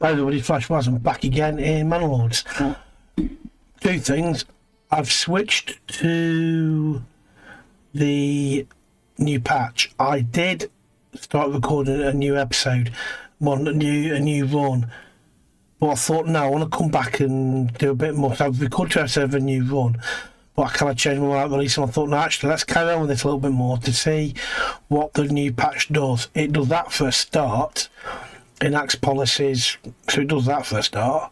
Hi everybody, Flash was. I'm back again in Manor Lords. Two things. I've switched to the new patch. I did start recording a new episode, a new run. But I thought, no, I want to come back and do a bit more. So I've recorded two episodes of a new run. But I kind of changed my mind release, and I thought, no, actually, let's carry on with this a little bit more to see what the new patch does. It does that for a start. Enacts policies, so it does that for a start.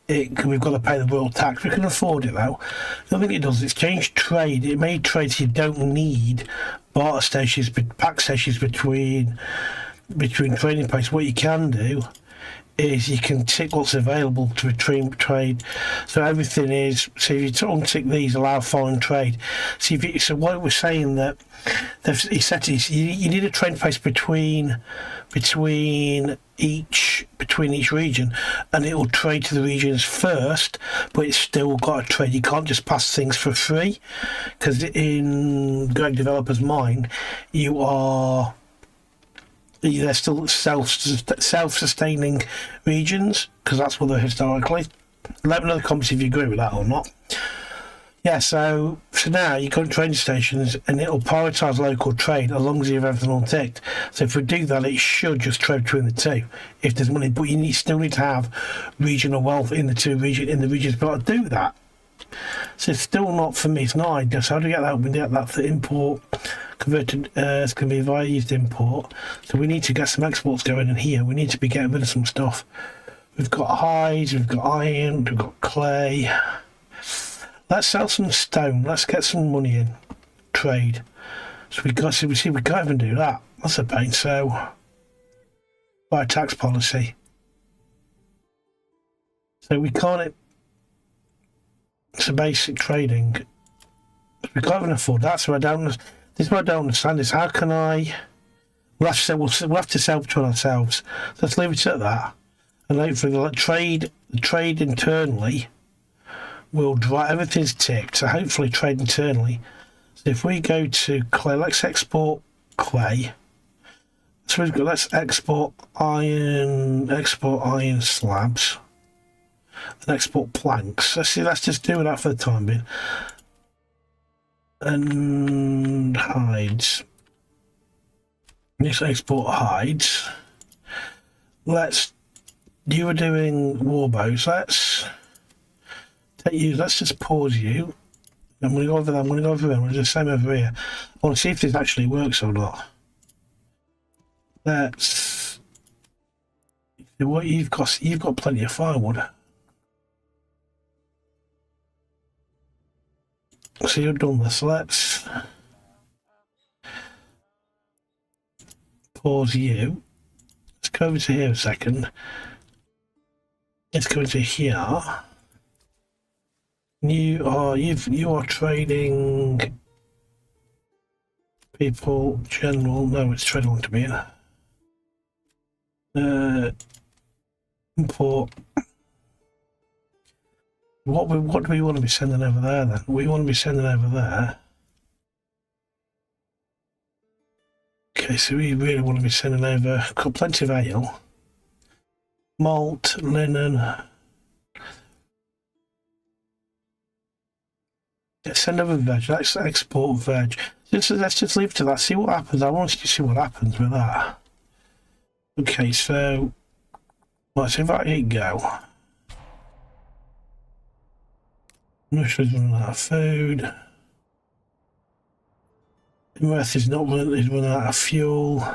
We've got to pay the royal tax. We can afford it though. The other thing it does is change trade. It made trades you don't need barter stations, pack stations between trading posts. What you can do is you can tick what's available to trade. So everything is. So if you untick these, allow foreign trade. So what it was saying that he said is you need a trade post between each region, and it will trade to the regions first, but it's still got to trade. You can't just pass things for free, because in Greg Developer's mind, they're still self-sustaining regions, because that's what they're historically. Let me know in the comments if you agree with that or not. Yeah, so now you go to train stations and it'll prioritise local trade as long as you have everything unticked. So if we do that, it should just trade between the two if there's money. But you still need to have regional wealth in the regions but to do that. So it's still not, for me, it's not ideal. So how do we get that? We get that for import converted. It's going to be via used import. So we need to get some exports going in here. We need to be getting rid of some stuff. We've got hides, we've got iron, we've got clay. Let's sell some stone. Let's get some money in. Trade. So we can't even do that. That's a pain. So, by tax policy. So we can't. It's a basic trading. We can't even afford that. So this is what I don't understand is how can I. We'll have to sell between ourselves. So let's leave it at that. And hopefully the trade internally will drive, everything's ticked, so hopefully trade internally. So if we go to clay, let's export clay. So let's export iron slabs and export planks. Let's just do that for the time being. And hides. Let's export hides. You were doing warbows. Let's just pause you. I'm going to go over there. I'm going to do the same over here. I want to see if this actually works or not. Let's see what you've got. You've got plenty of firewood. So you've done this. Let's pause you. Let's go over to here a second. Let's go into here. You are trading people general. No, it's trading to me. Import. What do we want to be sending over there then? We want to be sending over there. Okay, so we really want to be sending over. Got plenty of ale, malt, linen. Let's send over veg. Let's export veg. Let's just leave it to that. See what happens. I want to see what happens with that. Okay, so let's invite it go. Russia's running out of food. Earth is running out of fuel.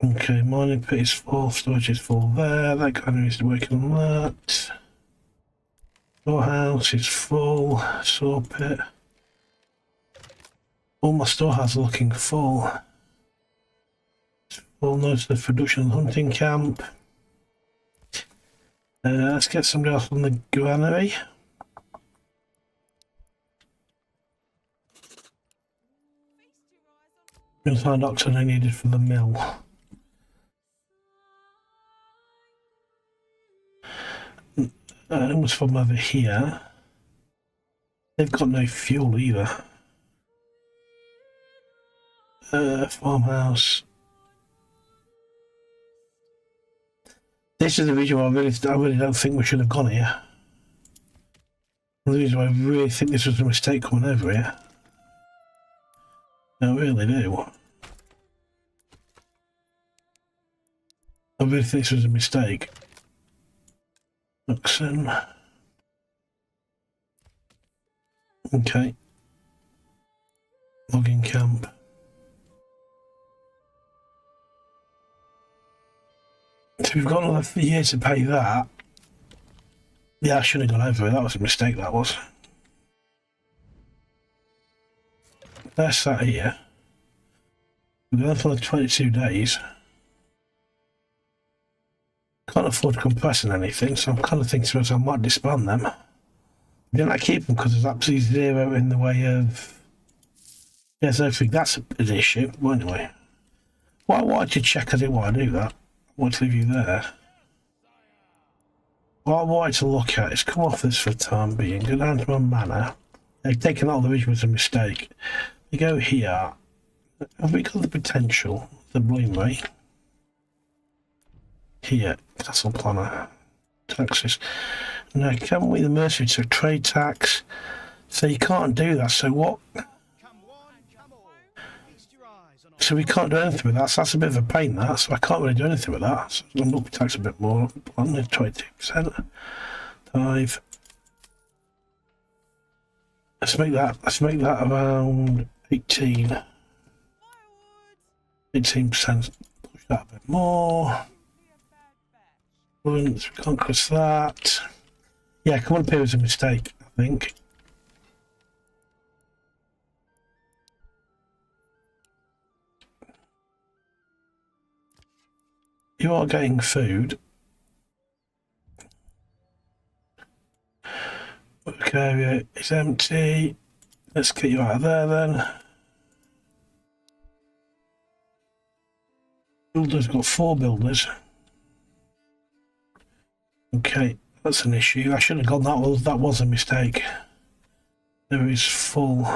Okay, mining pit is full, storage is full there, that guy is working on that. Storehouse is full, saw pit. All my storehouses are looking full. It's full, notice the production hunting camp. Let's get somebody else on the granary. We'll find oxygen I needed for the mill. It was from over here. They've got no fuel either. Farmhouse. This is the reason why I really don't think we should have gone here. The reason why I really think this was a mistake coming over here. I really do. I really think this was a mistake. Oxen. Okay. Logging camp. So we've got another year to pay that. Yeah, I shouldn't have gone over it. That was a mistake, that was. That's that here. We're going for the 22 days. Can't afford compressing anything, so I'm kind of thinking to myself I might disband them. I didn't like keep them because there's absolutely zero in the way of... Yes, I think that's an issue. Well, anyway. Well, I wanted to check, I didn't want to do that. I want to leave you there. What I wanted to look at is come off this for the time being, go down to my manor. They've taken out the vision was a mistake. You go here. Have we got the potential? The bloom rate? Here, castle planner. Taxes. Now, can we the mercenary to trade tax? So you can't do that. So what? So we can't do anything with that. So that's a bit of a pain, that. So I can't really do anything with that. So I'm going to tax a bit more. I'm going to 22%. 5. Let's make that around 18. 18%. Push that a bit more. Once we conquest that. Yeah, come on up here was a mistake, I think. You are getting food. Work area is empty. Let's get you out of there then. Builders got 4 builders. Okay, that's an issue. I should have gone that way. That was a mistake. There is full.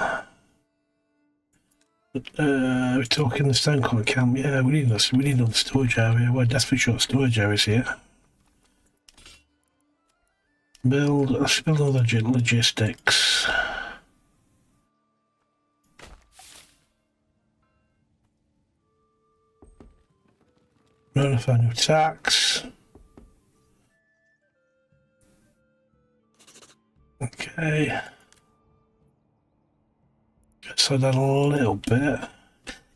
We're talking the stone collar camp. Yeah, we need another storage area. We're desperately short storage areas here. Let's build other logistics. Notify new tax. Okay. So that a little bit.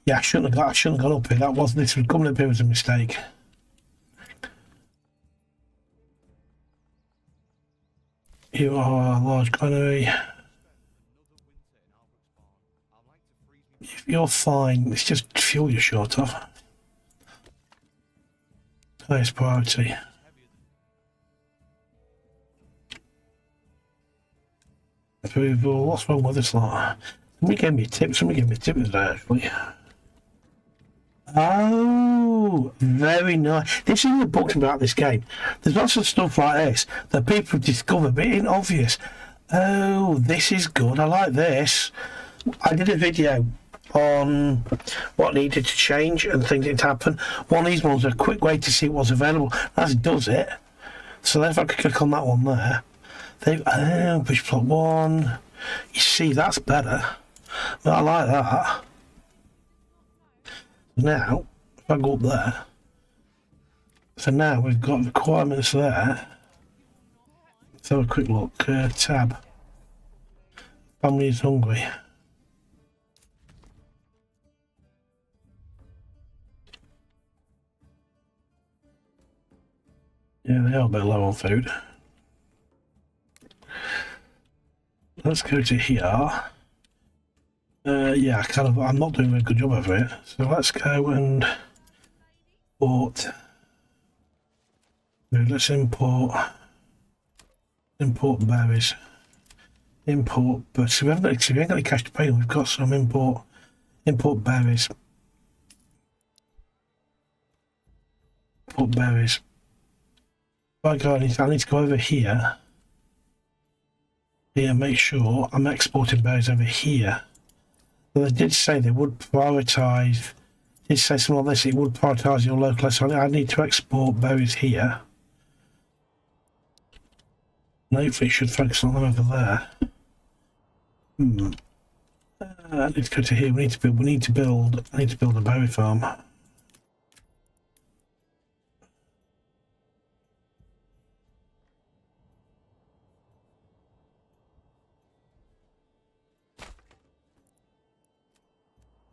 Yeah, I shouldn't have gone up here. This was coming up here was a mistake. You are a large granary. You're fine. It's just fuel you're short of. Highest priority. Approval. What's wrong with this lot? Somebody gave me a tip today, actually. Oh, very nice. This is the book about this game. There's lots of stuff like this that people discover, but it ain't obvious. Oh, this is good. I like this. I did a video on what needed to change and things that happen. One of these ones is a quick way to see what's available. That does it. So if I could click on that one there, push plot 1. You see, that's better. I like that. Now, if I go up there, so now we've got requirements there. Let's have a quick look. Tab. Family is hungry. Yeah, they are a bit low on food. Let's go to here. Yeah, I'm not doing a very good job over here. So let's go and import. Let's import berries. Import, but we ain't got any cash to pay. We've got some import berries. Import berries. I need to go over here. Here, make sure I'm exporting berries over here. But they did say they would prioritise. Did say something like this. It would prioritise your local. So I need to export berries here. hopefully it should focus on them over there. Let's go to here. We need to build a berry farm.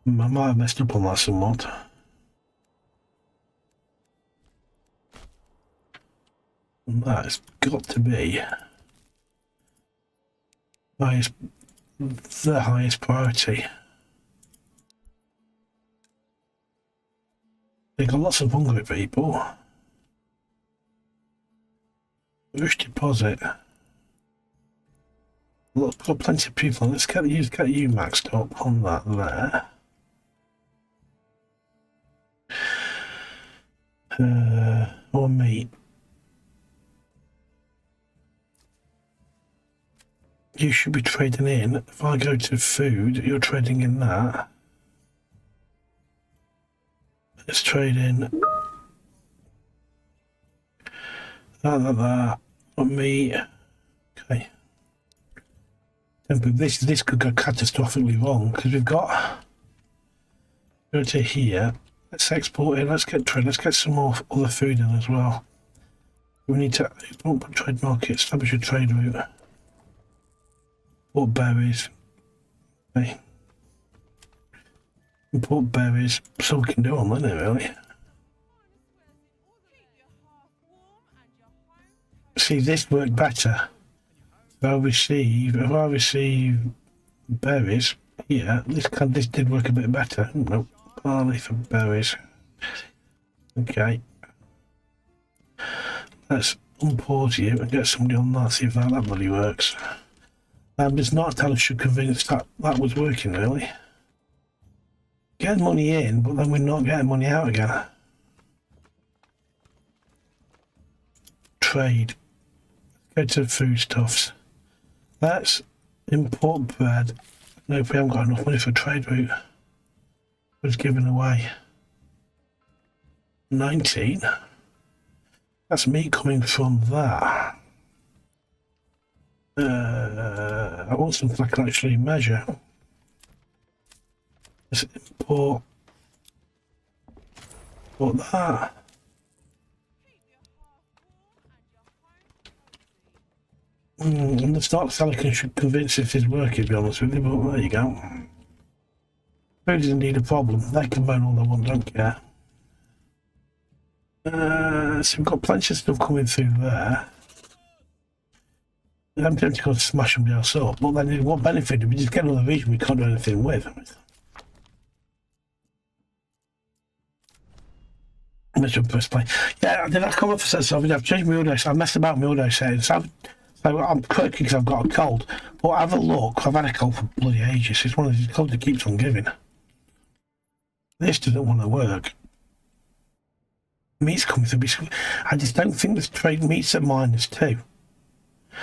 I might have messed up on that somewhat. And that's got to be the highest priority. They've got lots of hungry people. Rush deposit. Look, got plenty of people. Let's get you maxed up on that there. Or meat. You should be trading in. If I go to food, you're trading in that. Let's trade in that. Meat. Okay. This could go catastrophically wrong because we've got go to here. Let's export it. Let's get some more other food in as well. We need to open trade market, establish a trade route. Import berries. Okay. Import berries. So we can do on, isn't it, really? See, this worked better. If I receive berries here, this did work a bit better. Nope. Barley for berries. Okay. Let's unpause you and get somebody on that, see if that bloody works. It's not until I should convince that was working, really. Getting money in, but then we're not getting money out again. Trade. Go to foodstuffs. Let's import bread. No, if we haven't got enough money for trade route. Was given away 19. That's me coming from that. I want something I can actually measure. Let's import that. And the start selling should convince if it's working, to be honest with you, but there you go. Food is indeed a problem. They can burn all they want, don't care. So we've got plenty of stuff coming through there. I'm tempted to go smash somebody else up, but then what benefit do we just get another region we can't do anything with? Let's press play. Yeah, did I come up for something? I've changed my audio, so I've messed about my audio settings. So I'm croaky because I've got a cold. But have a look. I've had a cold for bloody ages. It's one of these colds that keeps on giving. This doesn't want to work. Meat's coming through. I just don't think this trade meat's at -2.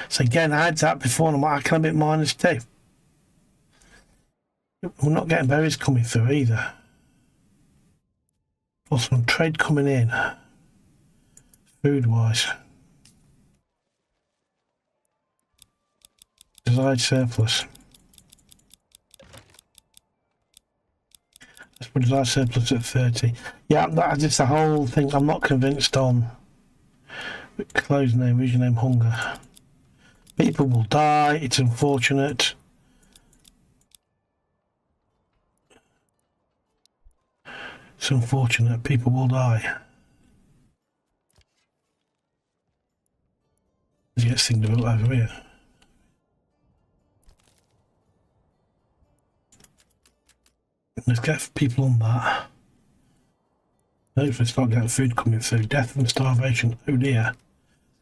So again, I had that before, and I'm like, I can have it -2. We're not getting berries coming through either. Also, trade coming in, food-wise. Desired surplus. Let's put desired surplus at 30. Yeah, that's just the whole thing. I'm not convinced on close name, region name, hunger. People will die. It's unfortunate. It's unfortunate. People will die. Let's get this thing to built over here. Let's get people on that. Hopefully start getting food coming through. Death from starvation. Oh dear.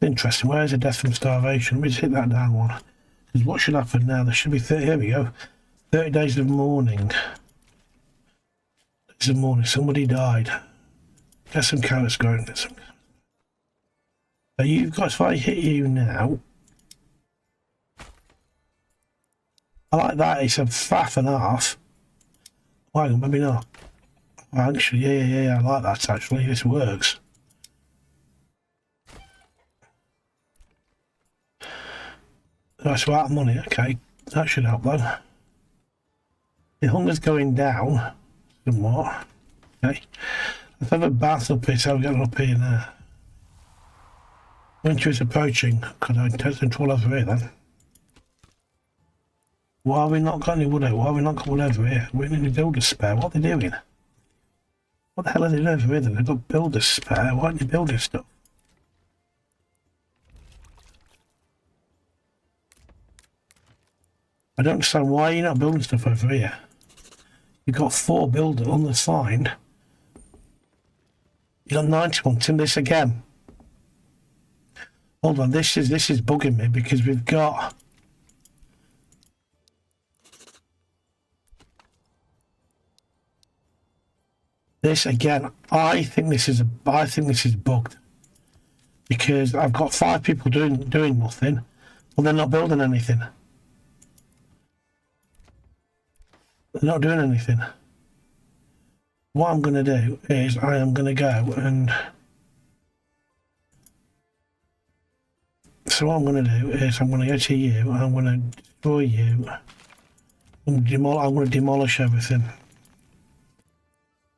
Interesting. Where is a death from starvation? Let me just hit that down one. Because what should happen now? There should be 30. Here we go. 30 days of mourning. Days of mourning. Somebody died. Get some carrots going. Get some. So you've got, if I hit you now. I like that. It's a faff and a half. Why, maybe not. Actually, yeah. I like that actually. This works. That's out of money. Okay, that should help though. The hunger's going down somewhat. Okay, let's have a bath up here. So we get up here now. Winter is approaching. Could I test control over here then? Why have we not got any wood out? Why have we not got wood over here? We need to build a spare. What are they doing? What the hell are they doing over here then? They've got builders spare. Why aren't you building stuff? I don't understand why you're not building stuff over here. You've got 4 builders on the side. You got 91. Tim, this again. Hold on, this is bugging me because we've got this again. I think this is bugged because I've got 5 people doing nothing, well they're not building anything. They're not doing anything. What I'm going to do is I am going to go and so what I'm going to do is I'm going to go to you, I'm going to destroy you, I'm going to demolish everything.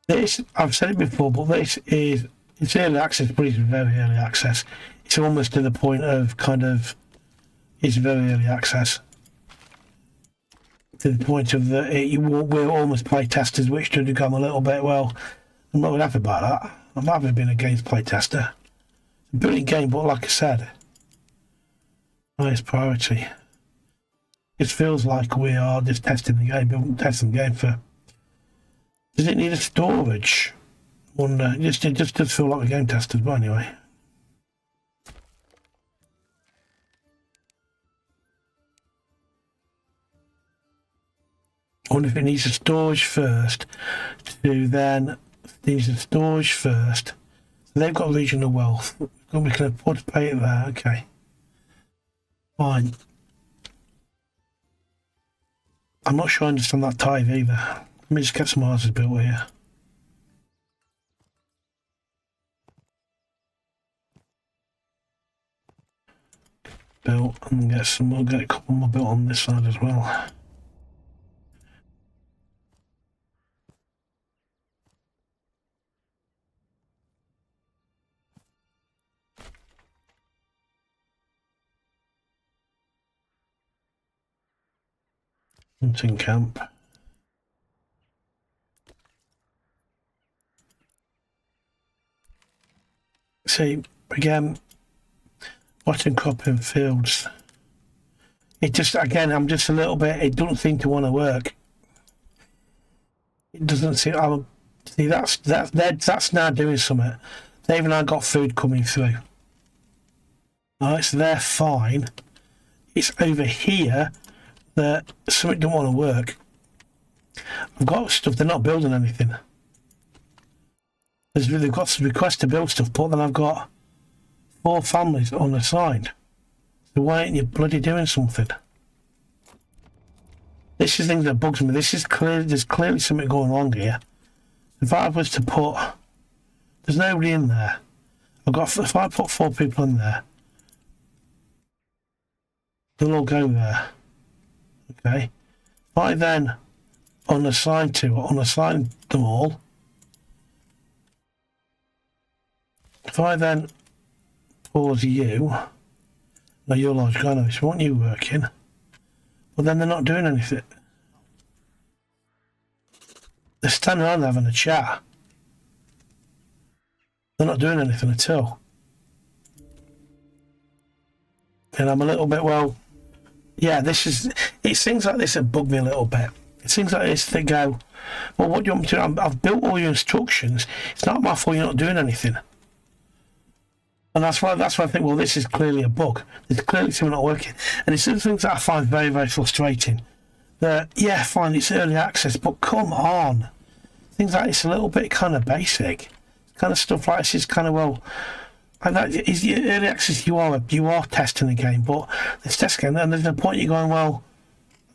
This, I've said it before, but this is, it's early access, but it's very early access. It's almost to the point of kind of, it's very early access. To the point of that, we're almost play testers, which should have gone a little bit, well, I'm not really happy about that. I'm happy being a games play tester. It's a brilliant game, but like I said, highest priority. It feels like we are just testing the game, testing the game for. Does it need a storage? Wonder. It just does feel like a game tester, but anyway. I wonder if it needs a storage first. To then needs a storage first. So they've got regional wealth. We can afford to pay it there. Okay. Fine. I'm not sure I understand that tithe either. Let me just get some houses built here. Built and get some more, get a couple more built on this side as well. Hunting camp. See, again, watching cropping fields. It just, again, I'm just a little bit, it doesn't seem to want to work. It doesn't seem, see, that's now doing something. They've now got food coming through. Alright, so they're fine. It's over here that something don't want to work. I've got stuff, they're not building anything. They've got some requests to build stuff, but then I've got 4 families on the side. So why ain't you bloody doing something? This is things that bugs me. This is clear. There's clearly something going wrong here. If I was to put, there's nobody in there. If I put 4 people in there, they'll all go there. Okay. If I then unassign them all. If I then pause you, now you're large guy, now, so want you working, but then they're not doing anything. They're standing around having a chat. They're not doing anything at all. And I'm a little bit, well, yeah, it's things like this that bug me a little bit. It's things like this that go, well, what do you want me to do? I've built all your instructions. It's not my fault you're not doing anything. And that's why I think, well, this is clearly a bug. There's clearly something not working. And it's the things that I find very, very frustrating. That, yeah, fine, it's early access, but come on. Things like this a little bit kind of basic. Kind of stuff like this is kind of, well, and that is early access, you are testing the game, but it's testing, and there's a point you're going, well,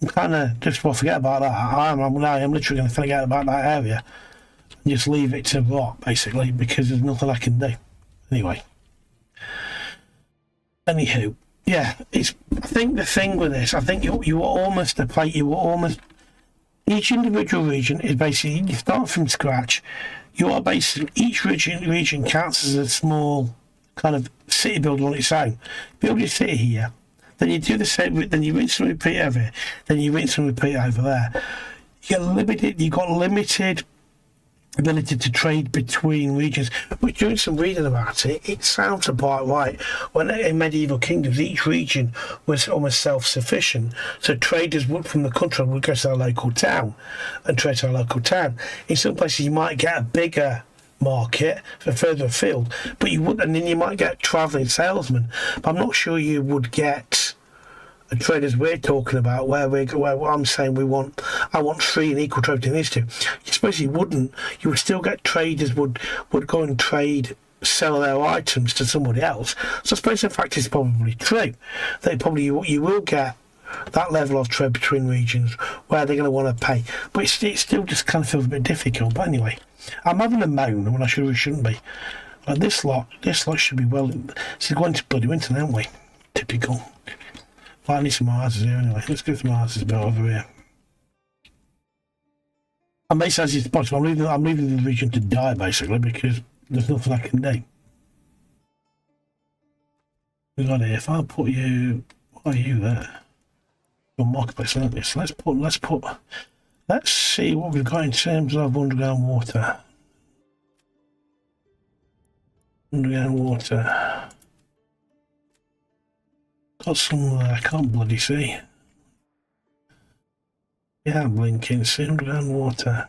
I'm kind of just, well, forget about that. I'm literally going to forget about that area and just leave it to rot, basically, because there's nothing I can do. Anyway. Anywho, yeah, it's. I think the thing with this, I think you were almost a plate. You were almost each individual region is basically you start from scratch. You are basically each region counts as a small kind of city builder on its own. Build your city here, then you do the same. Then you rinse and repeat over here. Then you rinse and repeat over there. You get limited. You got limited ability to trade between regions. But doing some reading about it, it sounds about right. When in medieval kingdoms, each region was almost self-sufficient. So traders would from the country would go to their local town and trade to their local town. In some places, you might get a bigger market for further afield, but you would, and then you might get travelling salesmen. But I'm not sure you would get traders we're talking about where I'm saying I want free and equal trade between these two. You suppose you wouldn't. You would still get traders would go and trade, sell their items to somebody else. So I suppose in fact it's probably true. They probably you will get that level of trade between regions where they're going to want to pay. But it still just kind of feels a bit difficult. But anyway, I'm having a moan when I shouldn't be. Like this lot should be well. This is going to bloody winter, aren't we? Typical. I need some houses here anyway. Let's go some houses about over here. And basically, as it's possible, I'm leaving the region to die basically because there's nothing I can do. We got here. If I put you, why are you there? Your marketplace, aren't you? So let's see what we've got in terms of underground water. Underground water. Got some I can't bloody see. Yeah, I'm blinking. See underground water.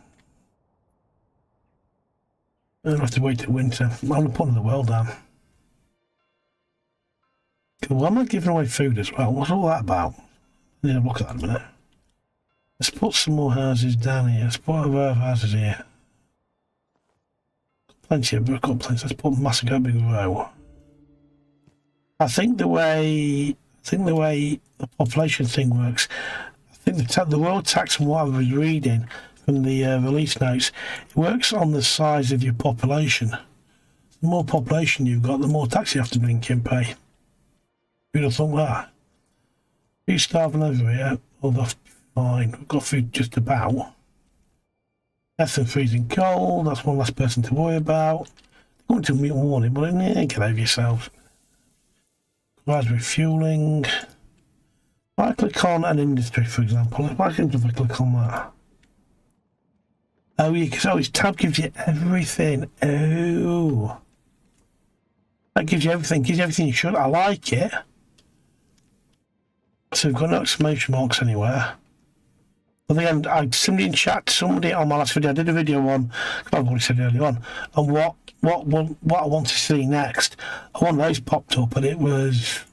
I don't have to wait till winter. I'm going to put another well down. Well, I'm not giving away food as well. What's all that about? I need to look at that in a minute. Let's put some more houses down here. Let's put other houses here. Plenty of plenty. Let's put massive big row. I think the way the population thing works, I think the world tax from what I was reading from the release notes, it works on the size of your population. The more population you've got, the more tax you have to blink and pay. Who'd have thought that? Who's starving over here? Oh, that's fine. We've got food just about. Death and freezing cold, that's one less person to worry about. Going to meet warning, but get over yourselves. Raspberry fueling. If I click on an industry, for example, if I click on that. Oh, yeah, because its tab gives you everything. Oh. That gives you everything you should. I like it. So we've got no exclamation marks anywhere. But again, somebody in chat, somebody on my last video, I did a video on, I've already said it earlier on, and what I want to see next. And one of those popped up, and it was,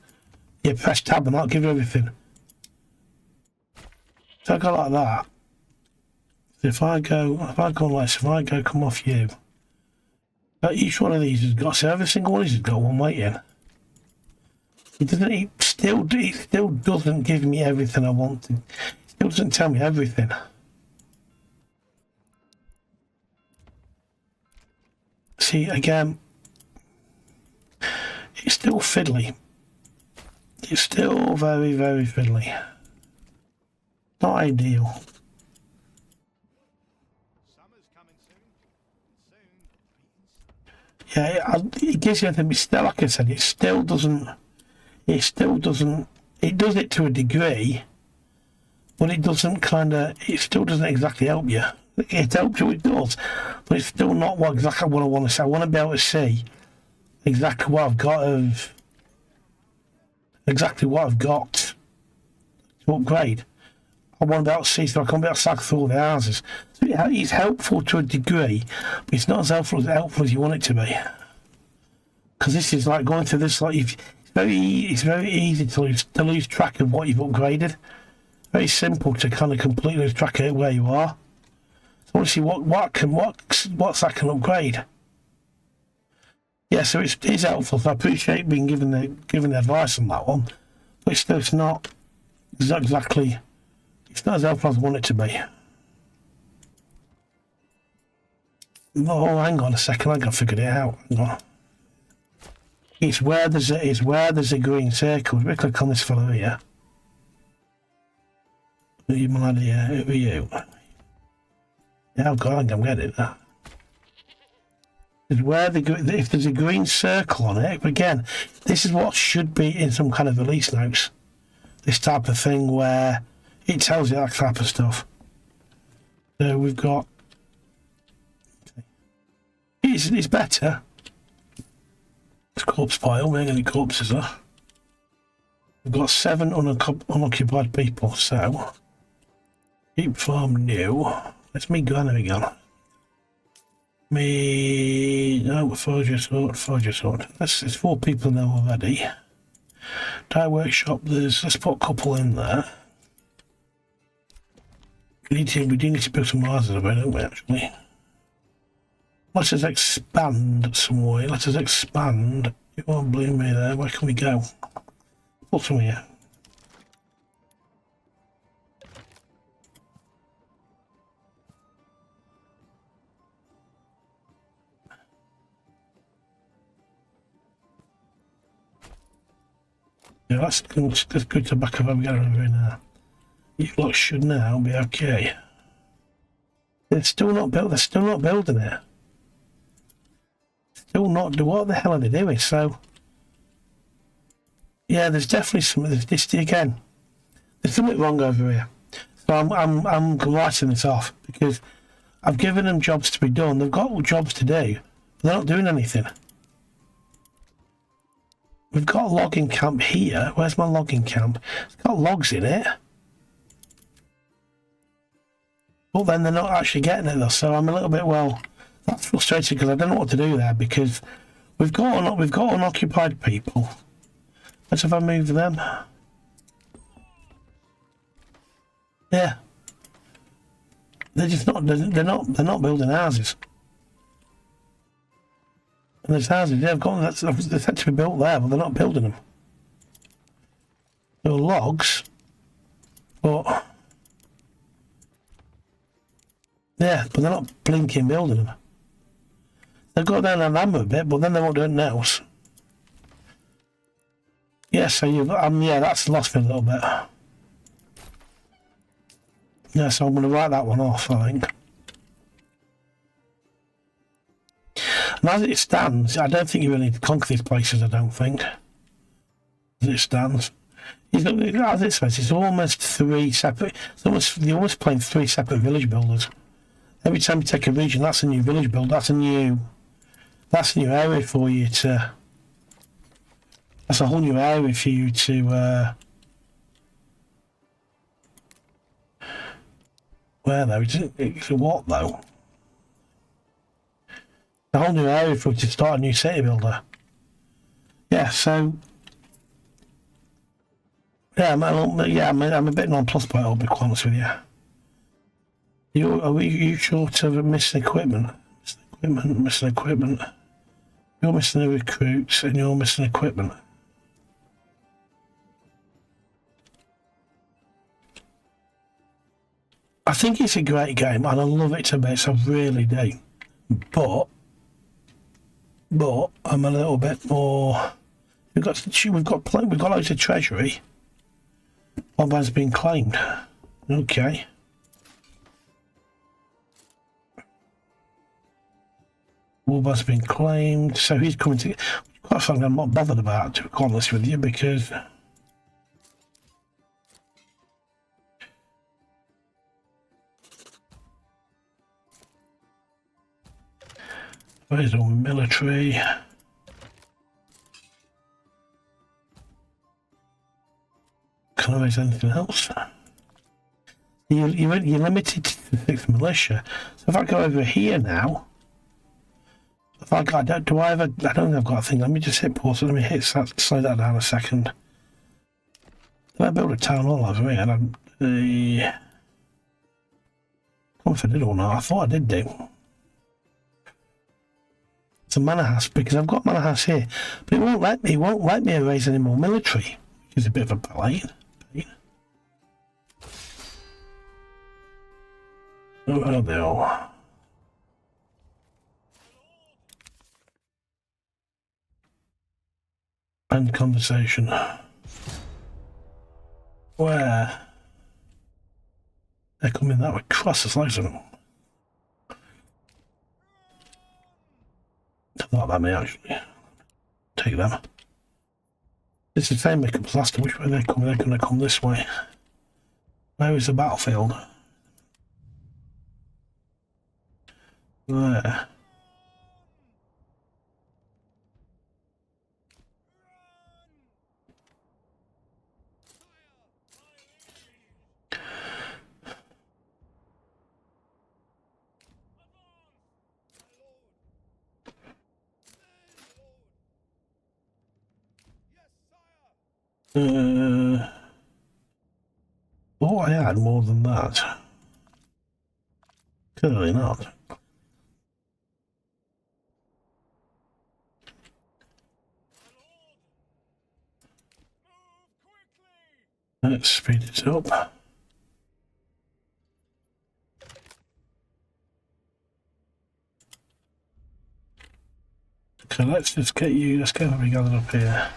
you press tab and that'll give you everything. So I go like that. So if I go like this, if I go come off you, each one of these has got, so every single one of these has got one waiting. It still doesn't give me everything I want to. It still doesn't tell me everything. See, again, it's still fiddly. It's still very, very fiddly. Not ideal. Yeah, it gives you everything, but still, like I said, it does it to a degree, but it still doesn't exactly help you. It helps you, it does, but it's still not exactly what I want to say. I want to be able to see exactly what I've got to upgrade. I want to be able to see so I can be able to cycle through all the houses. So it's helpful to a degree, but it's not as helpful as you want it to be. Because this is like going through this, like it's very easy to lose track of what you've upgraded. Very simple to kind of completely lose track of where you are. So I want to see what's that can upgrade. Yeah, so it is helpful. So I appreciate being given the advice on that one, but it's not exactly. It's not as helpful as I want it to be. Oh, hang on a second, I got figured it out. Hang on. It's where there's a green circle. If we click on this fellow here. Who are you, my lad here? Who are you? Yeah, I'm getting it now. Is where if there's a green circle on it, again, this is what should be in some kind of release notes. This type of thing where it tells you that type of stuff. So we've got. It's better. It's corpse pile. We ain't got any corpses there. We've got 7 unoccupied people. So keep farm new. Let's me go. There we go. Forge your sword. There's 4 people now already. Dye workshop, let's put a couple in there. We do need to build some houses about, don't we, actually? Let us expand some way. Let us expand. You won't believe me there. Where can we go? Put some here. Yeah, that's good to back up and get over here now. You lot should now be okay. They're still not built. They're still not building it. Still not. What the hell are they doing? So, yeah, there's definitely something. This again. There's something wrong over here. So I'm writing this off because I've given them jobs to be done. They've got jobs to do. But they're not doing anything. We've got a logging camp here. Where's my logging camp? It's got logs in it. But then they're not actually getting it though, so I'm a little bit, well, that's frustrating because I don't know what to do there because we've got unoccupied people. Let's have I move them. Yeah. They're just not they're not building houses. And there's houses, they're set to be built there, but they're not building them. There are logs, but yeah, but they're not blinking building them. They've got down on hammer a bit, but then they won't do anything else. Yeah, so yeah, that's lost me a little bit. Yeah, so I'm going to write that one off, I think. And as it stands, I don't think you really need to conquer these places, I don't think. As it stands. As it says, it's almost 3 separate... You're almost playing 3 separate village builders. Every time you take a region, that's a new village build. That's a new area for you to... That's a whole new area for you to... Where though? It's a what though? A whole new area for you to start a new city builder. Yeah, so... Yeah, I'm a bit nonplussed by it, I'll be quite honest with you. Are you short of missing equipment? Missing equipment. You're missing the recruits and you're missing equipment. I think it's a great game and I love it to bits, I really do. But I'm a little bit more. We've got loads of treasury. One has been claimed. Okay. Warband's been claimed, so he's coming to. Quite frankly, I'm not bothered about, to be honest with you, because where's all military? Can I raise anything else? You're limited to 6 militia. So if I go over here now. I don't think I've got a thing. Let me just hit pause. Let me slow that down a second. Did I build a town hall over here? I don't know if I did or not. I thought I did do. It's a manor house because I've got manor house here, but it won't let me erase any more military, which is a bit of a pain. Oh, they all. End conversation. Where? They're coming that way. Cross the loads of them. Not that many actually. Take them. It's the same make up last time. Which way they come? They're going to come this way. Where is the battlefield? There. Oh, I had more than that. Clearly not. Let's speed it up. Okay, let's just get you, let's get everybody gathered up here.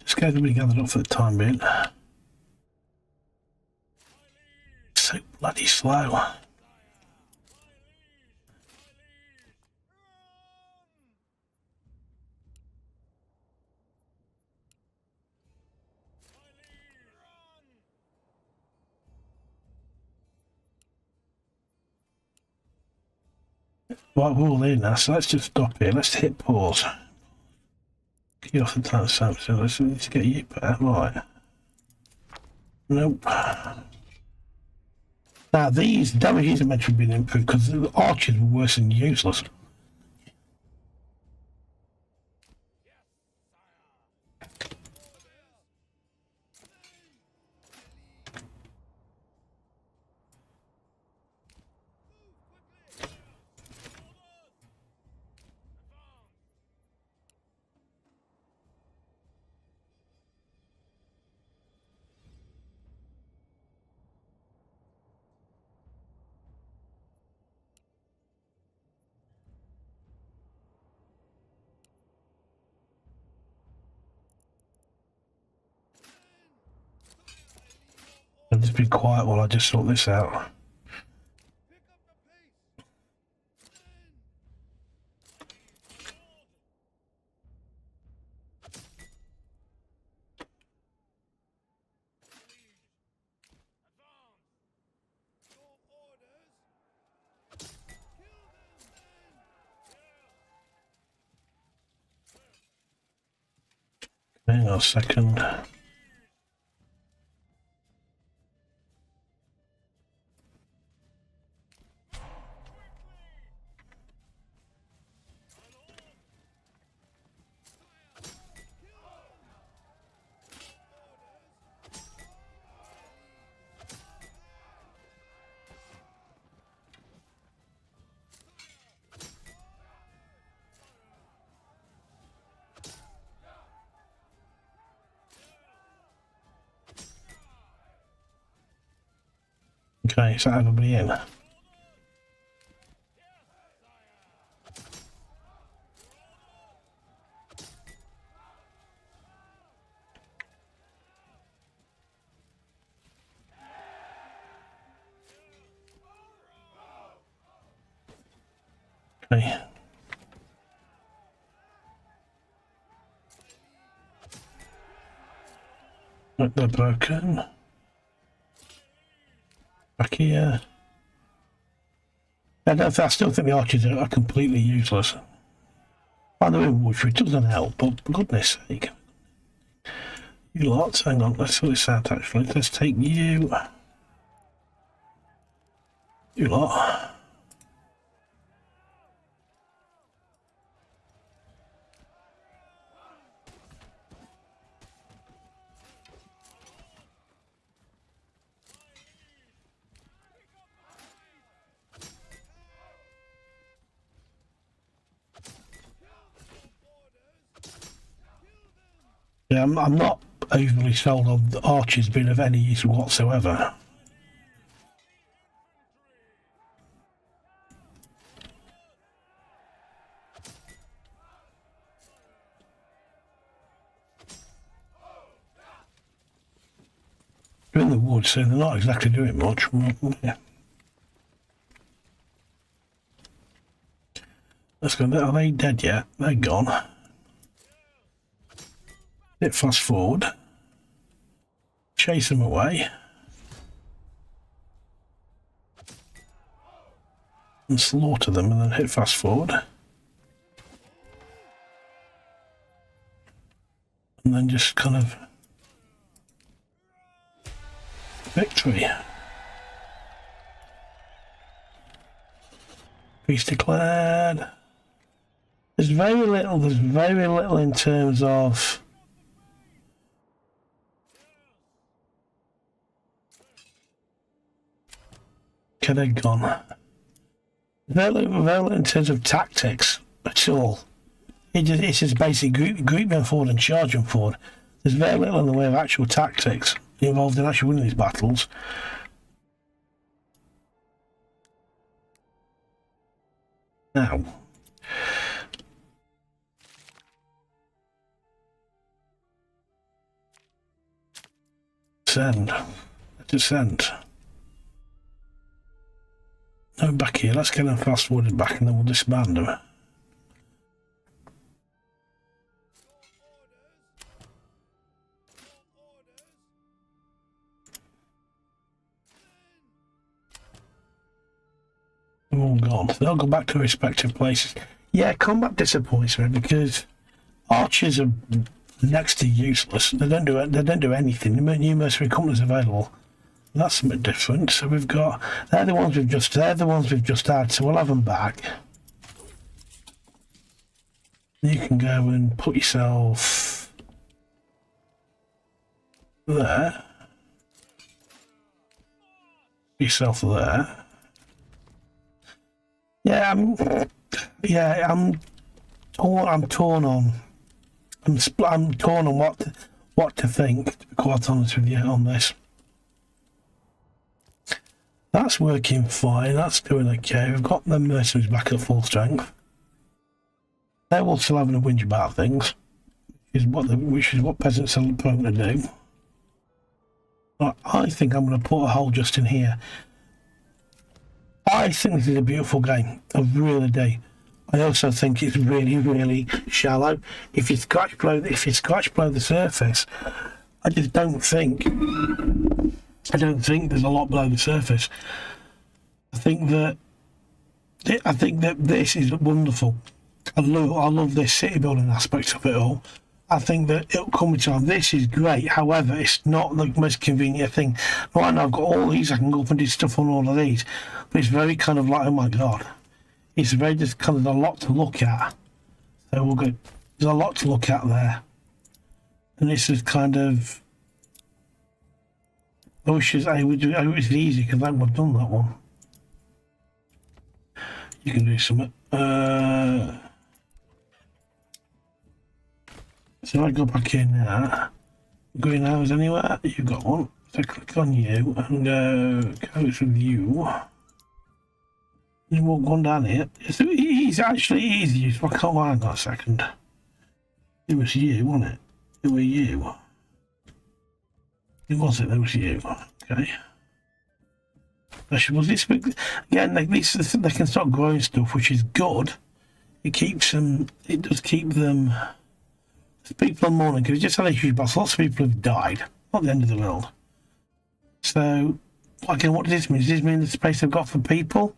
Just get everybody gathered up for the time being. So bloody slow. Right, we're all in now, so let's just stop here. Let's hit pause. Get off the time stamp, so let's get you back. Right. Nope. Now, these damage isn't meant to be improved because the archers were worse than useless. I'll just be quiet while I just sort this out. Hang on a second. Okay, is that everybody in? Okay. Look, they're broken. Back here. I still think the archers are completely useless. By the way, which doesn't help, but for goodness sake. You lot, hang on, let's sort this out actually. Let's take you. You lot. Yeah, I'm not overly sold on the archers being of any use whatsoever. They're in the woods, so they're not exactly doing much. Yeah. Let's go. Are they dead yet? They're gone. Hit fast forward. Chase them away. And slaughter them and then hit fast forward. And then just kind of victory. Peace declared. There's very little in terms of okay, they're gone. Very little in terms of tactics at all. It's just basic group them forward and charge them forward. There's very little in the way of actual tactics involved in actually winning these battles. Now, send. Let's send. No, back here. Let's get them fast forwarded back and then we'll disband them. They're all gone. They'll go back to their respective places. Yeah, combat disappoints me because archers are next to useless. They don't do anything. New mercenary companies available. That's a bit different. So we've got they're the ones we've just had. So we'll have them back. You can go and put yourself there. Put yourself there. Yeah, I'm torn on. I'm torn on what to think. To be quite honest with you on this. That's working fine. That's doing okay. We've got the mercenaries back at full strength. They're all still having a whinge about things, which is what peasants are prone to do. But I think I'm going to put a hole just in here. I think this is a beautiful game. I really do. I also think it's really, really shallow. If you scratch below the surface, I just don't think. I don't think there's a lot below the surface. I think that this is wonderful. I love this city building aspect of it all. I think that it'll come with time. This is great. However, it's not the most convenient thing. Right now I've got all these. I can go up and do stuff on all of these. But it's very kind of like, oh my god. It's very just kind of a lot to look at. So we'll go. There's a lot to look at there. And this is kind of. I wish it was easy because I would have done that one. You can do something. So I go back in now. Green hours anywhere? You've got one. So click on you and coach with you. You walk one down here. It's actually easy. So I can't hang on a second. It was you, wasn't it? It was you. It wasn't, it was you. Okay. Was this again? Like this, they can start growing stuff, which is good. It keeps them. It does keep them. People are mourning because we just had a huge battle. Lots of people have died. Not the end of the world. So, again, what does this mean? Does this mean the space they've got for people?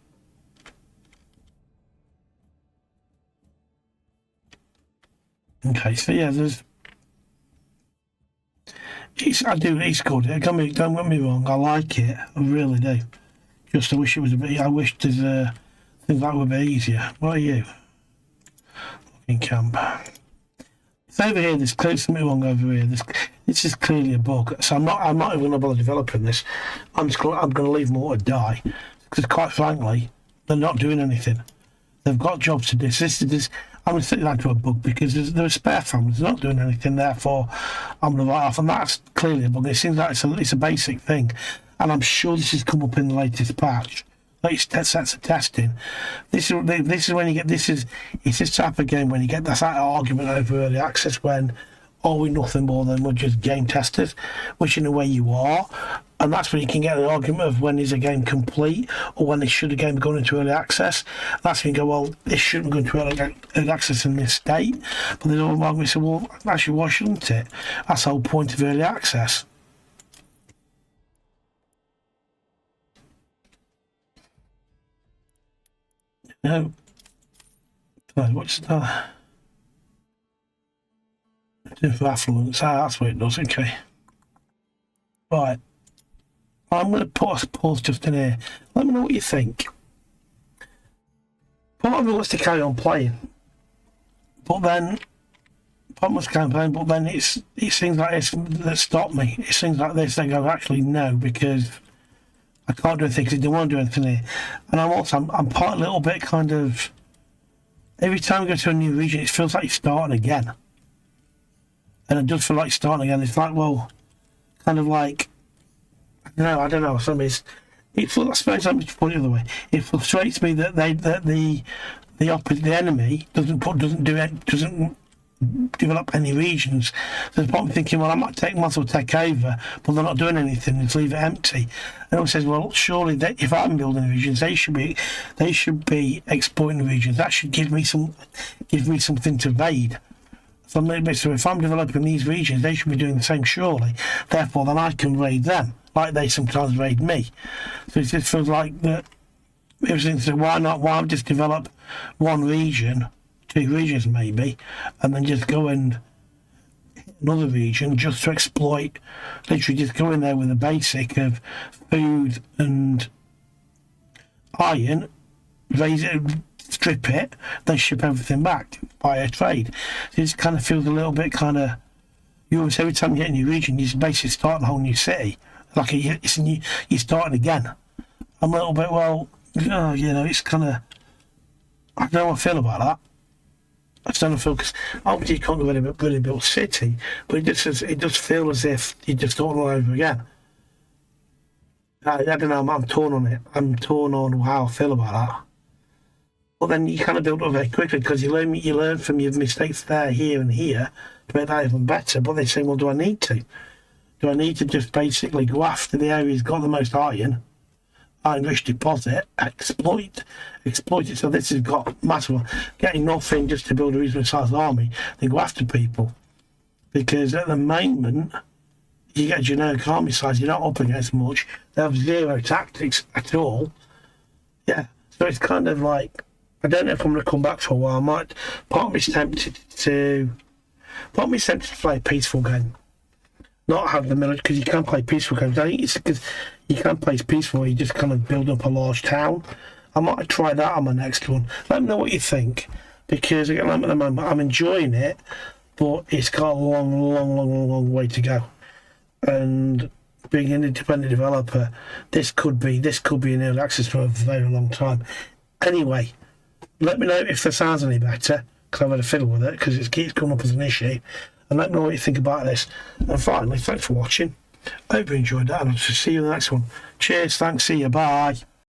Okay, so yeah, there's. It's good. Don't get me wrong. I like it. I really do. Just I wish it was a bit. I wish there's things that would be easier. What are you? Looking camp. It's over here. There's clearly something wrong over here. This is clearly a bug. So I'm not even going to bother developing this. I'm going to leave them all to die because, quite frankly, they're not doing anything. They've got jobs to do. This. I'm going to set that to a bug because there are spare families. They're not doing anything. Therefore, I'm going to write off, and that's clearly a bug. It seems like it's a basic thing, and I'm sure this has come up in the latest patch. Latest sets of testing. This is when you get it's this type of game when you get that argument over early access when are we nothing more than we're just game testers, which in a way you are. And that's when you can get an argument of when is a game complete or when it should a game have gone into early access. That's when you go, well, this shouldn't go into early access in this state. But there's all argument say, well, actually, why shouldn't it? That's the whole point of early access. No. What's that? For affluence. That's what it does, okay. Right. I'm going to pause just in here. Let me know what you think. Part of me wants to carry on playing. But then it's things like this that stop me. It's things like this that go, actually no, because I can't do anything because I don't want to do anything here. And I'm part a little bit kind of, every time I go to a new region, it feels like you're starting again. And it does feel like starting again. It's like, well, kind of like, I don't know. I suppose I'm just put it the other way. It frustrates me that the enemy doesn't develop any regions. So the I'm thinking, well, I might as well take over, but they're not doing anything. Just leave it empty. And it says, well, surely if I'm building regions, they should be exploiting regions. That should give me something to raid. So if I'm developing these regions, they should be doing the same, surely. Therefore, then I can raid them, like they sometimes raid me. So it just feels like that. So why just develop one region, 2 regions maybe, and then just go and hit another region just to exploit, literally just go in there with a basic of food and iron, raise it, strip it, then ship everything back by a trade. So it kind of feels a little bit kind of, every time you get a new region, you're basically starting a whole new city. Like you're starting again. I'm a little bit, well, it's kind of, I don't know how I feel about that. I just don't feel, because obviously you can't go in a really built city, but it does feel as if you just start all over again. I don't know, I'm torn on it. I'm torn on how I feel about that. But then you kind of build up very quickly because you learn from your mistakes there, here and here to make that even better. But they say, well, do I need to? Do I need to just basically go after the area that's got the most iron rich deposit, exploit it? So this has got massive, getting nothing just to build a reasonable sized army, then go after people. Because at the moment, you get a generic army size, you're not up against much, they have 0 tactics at all. Yeah, so it's kind of like, I don't know if I'm going to come back for a while. Part of me's tempted to play a peaceful game. Not have the military, because you can play peaceful games. I think it's because you can play peaceful where you just kind of build up a large town. I might try that on my next one. Let me know what you think, because again, at the moment I'm enjoying it, but it's got a long way to go. And being an independent developer, this could be an early access for a very long time. Anyway, let me know if the sound's any better, because I've had a fiddle with it, because it keeps coming up as an issue. And let me know what you think about this. And finally, thanks for watching. I hope you enjoyed that, and I'll see you in the next one. Cheers, thanks, see you, bye.